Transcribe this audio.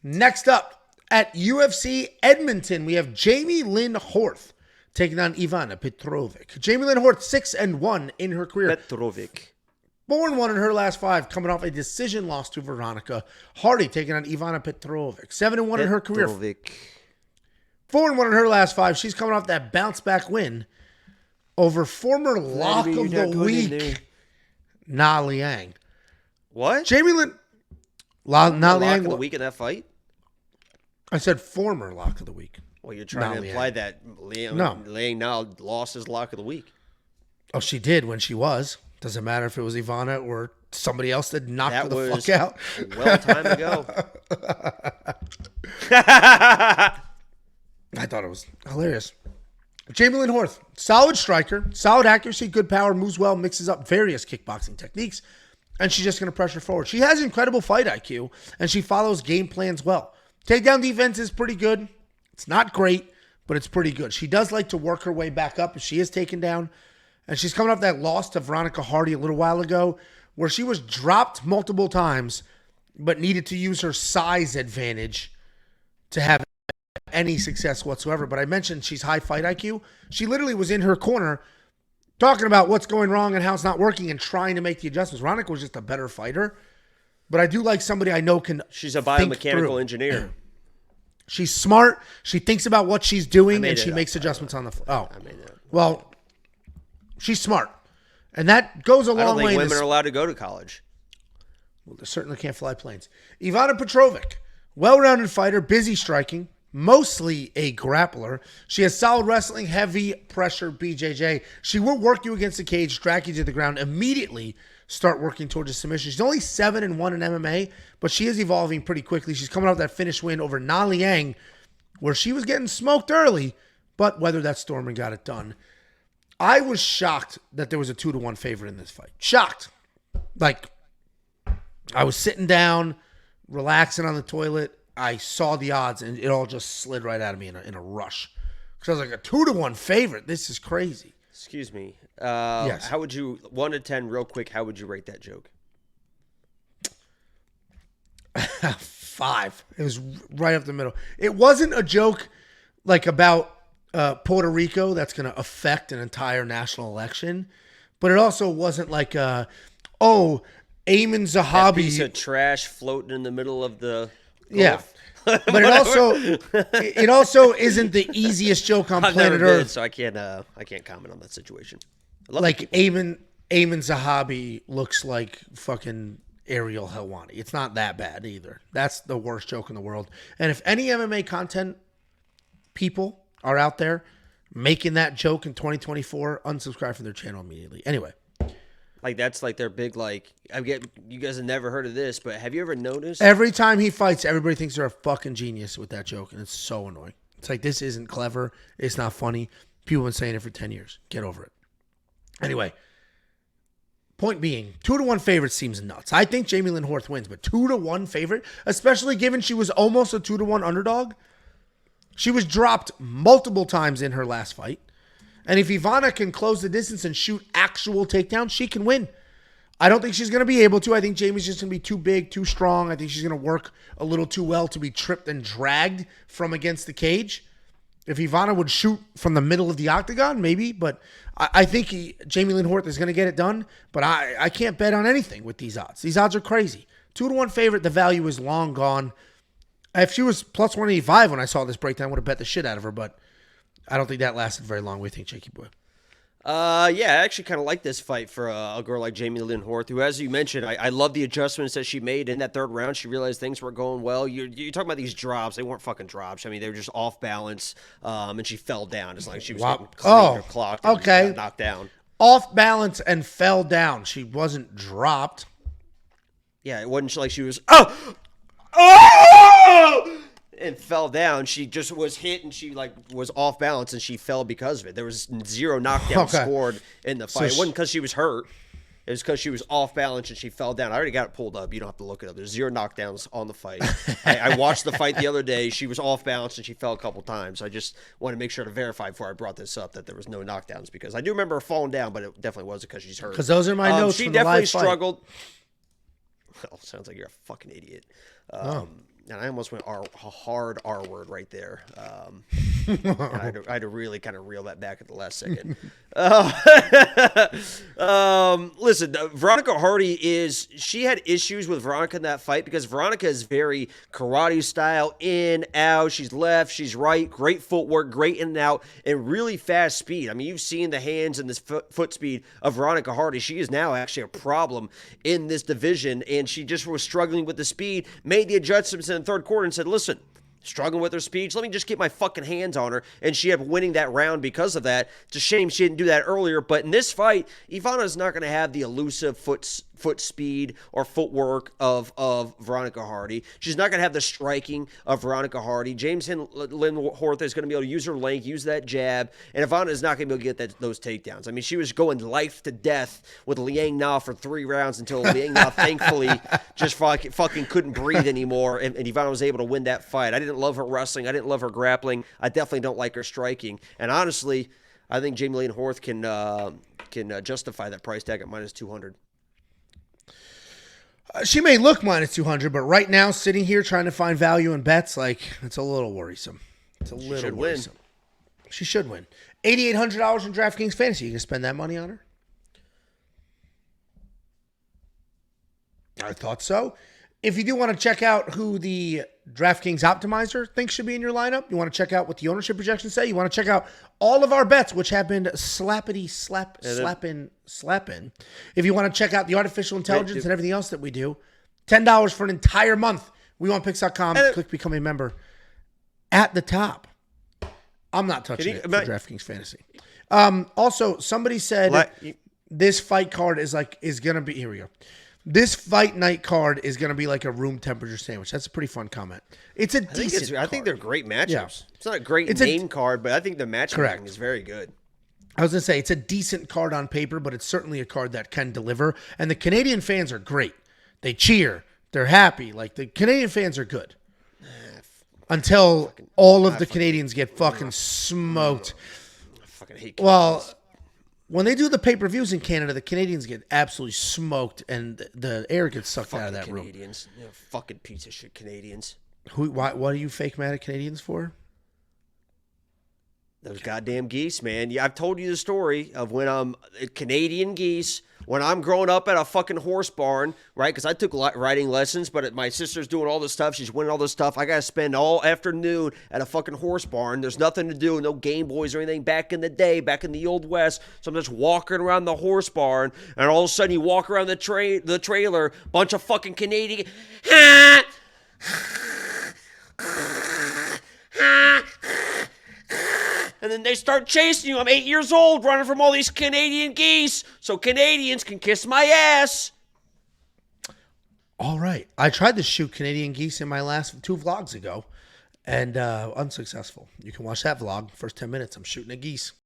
Next up, at UFC Edmonton, we have Jamey-Lyn Horth taking on Ivana Petrovic. Jamey-Lyn Horth, 6-1 in her career. Petrovic. 4-1 in her last 5, coming off a decision loss to Veronica Hardy, taking on Ivana Petrovic. 7-1 in her career. 4-1 in her last 5. She's coming off that bounce-back win over former lock of the week, Na Liang. What? Jamey-Lyn... Na Liang... Lock of the week in that fight? I said former lock of the week. Well, you're trying to imply that Liang now lost his lock of the week. Oh, she did when she was. Doesn't matter if it was Ivana or somebody else that knocked her the fuck out. Well time ago. I thought it was hilarious. Jamey-Lyn Horth, solid striker, solid accuracy, good power, moves well, mixes up various kickboxing techniques, and she's just going to pressure forward. She has incredible fight IQ, and she follows game plans well. Takedown defense is pretty good. It's not great, but it's pretty good. She does like to work her way back up if she is taken down. And she's coming off that loss to Veronica Hardy a little while ago where she was dropped multiple times but needed to use her size advantage to have any success whatsoever. But I mentioned she's high fight IQ. She literally was in her corner talking about what's going wrong and how it's not working and trying to make the adjustments. Veronica was just a better fighter. But I do like somebody I know can. She's a biomechanical engineer. She's smart. She thinks about what she's doing, and she makes adjustments on the fly. Oh, well, she's smart, and that goes a long way. I don't think women are allowed to go to college. Well, they certainly can't fly planes. Ivana Petrovic, well-rounded fighter, busy striking, mostly a grappler. She has solid wrestling, heavy pressure BJJ. She will work you against the cage, drag you to the ground, immediately start working towards a submission. She's only 7-1 in MMA, but she is evolving pretty quickly. She's coming off that finish win over Na Liang, where she was getting smoked early, but weathered that storm and got it done. I was shocked that there was a 2-1 favorite in this fight. Shocked. Like, I was sitting down, relaxing on the toilet. I saw the odds, and it all just slid right out of me in a rush. Because I was like, a 2-1 favorite? This is crazy. Excuse me. Yes. How would you, 1 to 10, real quick, how would you rate that joke? 5. It was right up the middle. It wasn't a joke like about Puerto Rico that's going to affect an entire national election, but it also wasn't like, Ayman Zahabi. That piece of trash floating in the middle of the Gulf. Yeah. But it also isn't the easiest joke on planet Earth. So I can't comment on that situation. Like Ayman Zahabi looks like fucking Ariel Helwani. It's not that bad either. That's the worst joke in the world. And if any MMA content people are out there making that joke in 2024, unsubscribe from their channel immediately. Anyway. Like, that's like their big, like, you guys have never heard of this, but have you ever noticed? Every time he fights, everybody thinks they're a fucking genius with that joke, and it's so annoying. It's like, this isn't clever. It's not funny. People have been saying it for 10 years. Get over it. Anyway, point being, 2-1 favorite seems nuts. I think Jamey-Lyn Horth wins, but 2-1 favorite, especially given she was almost a 2-1 underdog. She was dropped multiple times in her last fight. And if Ivana can close the distance and shoot actual takedowns, she can win. I don't think she's going to be able to. I think Jamie's just going to be too big, too strong. I think she's going to work a little too well to be tripped and dragged from against the cage. If Ivana would shoot from the middle of the octagon, maybe. But I think Jamey-Lyn Horth is going to get it done. But I can't bet on anything with these odds. These odds are crazy. 2-1 favorite, the value is long gone. If she was plus 185 when I saw this breakdown, I would have bet the shit out of her. But I don't think that lasted very long. What do you think, Jakey boy? Yeah, I actually kind of like this fight for a girl like Jamey-Lyn Horth, who, as you mentioned, I love the adjustments that she made in that third round. She realized things were going well. You're talking about these drops. They weren't fucking drops. I mean, they were just off balance, and she fell down. It's like she was getting cleaned or clocked and got knocked down. Off balance and fell down. She wasn't dropped. Yeah, it wasn't like she was, oh! And fell down. She just was hit, and she was off balance, and she fell because of it. There was 0 knockdowns scored in the fight. It wasn't because she was hurt. It was because she was off balance and she fell down. I already got it pulled up. You don't have to look it up. There's 0 knockdowns on the fight. I watched the fight the other day. She was off balance and she fell a couple times. I just want to make sure to verify before I brought this up that there was no knockdowns, because I do remember her falling down, but it definitely wasn't because she's hurt. Because those are my notes. She from definitely the live struggled. Well, sounds like you're a fucking idiot. And I almost went a hard R word right there. I had to really kind of reel that back at the last second. Listen, Veronica Hardy she had issues with Veronica in that fight because Veronica is very karate style, in, out. She's left, she's right, great footwork, great in and out, and really fast speed. I mean, you've seen the hands and this foot speed of Veronica Hardy. She is now actually a problem in this division, and she just was struggling with the speed, made the adjustments in the third quarter and said, listen, struggling with her speed, let me just get my fucking hands on her, and she ended up winning that round because of that. It's a shame she didn't do that earlier, but in this fight, Ivana's not going to have the elusive foot speed or footwork of Veronica Hardy. She's not going to have the striking of Veronica Hardy. Jamey-Lyn Horth is going to be able to use her length, use that jab, and Ivana is not going to be able to get those takedowns. I mean, she was going life to death with Liang Na for 3 rounds until Liang Na thankfully just fucking couldn't breathe anymore, and Ivana was able to win that fight. I didn't love her wrestling. I didn't love her grappling. I definitely don't like her striking. And honestly, I think Jamey-Lyn Horth can justify that price tag at -200. She may look -200, but right now, sitting here trying to find value in bets, it's a little worrisome. It's a little worrisome. She should win. $8,800 in DraftKings Fantasy. You can spend that money on her? I thought so. If you do want to check out who the DraftKings Optimizer thinks should be in your lineup, you want to check out what the ownership projections say, you want to check out all of our bets, which have been slapping. If you want to check out the artificial intelligence and everything else that we do, $10 for an entire month. WeWantPicks.com. Click Become a Member at the top. I'm not touching it for DraftKings Fantasy. Also, somebody said this fight card is going to be, here we go. This fight night card is going to be like a room temperature sandwich. That's a pretty fun comment. It's a decent card. I think they're great matchups. Yeah. It's not a great card, but I think the matchup is very good. I was going to say, it's a decent card on paper, but it's certainly a card that can deliver. And the Canadian fans are great. They cheer. They're happy. The Canadian fans are good. Until all of the Canadians get fucking smoked. I fucking hate Canadians. When they do the pay-per-views in Canada, the Canadians get absolutely smoked, and the air gets sucked out of that room. Canadians. Fucking piece of shit Canadians. What are you fake mad at Canadians for? Those goddamn geese, man. Yeah, I've told you the story of when Canadian geese, when I'm growing up at a fucking horse barn, right? Because I took riding lessons, but my sister's doing all this stuff. She's winning all this stuff. I got to spend all afternoon at a fucking horse barn. There's nothing to do, no Game Boys or anything back in the day, back in the Old West. So I'm just walking around the horse barn, and all of a sudden you walk around the trailer, bunch of fucking Canadian. And then they start chasing you. I'm 8 years old, running from all these Canadian geese, so Canadians can kiss my ass. All right. I tried to shoot Canadian geese in my last 2 vlogs ago, and unsuccessful. You can watch that vlog. First 10 minutes, I'm shooting a geese.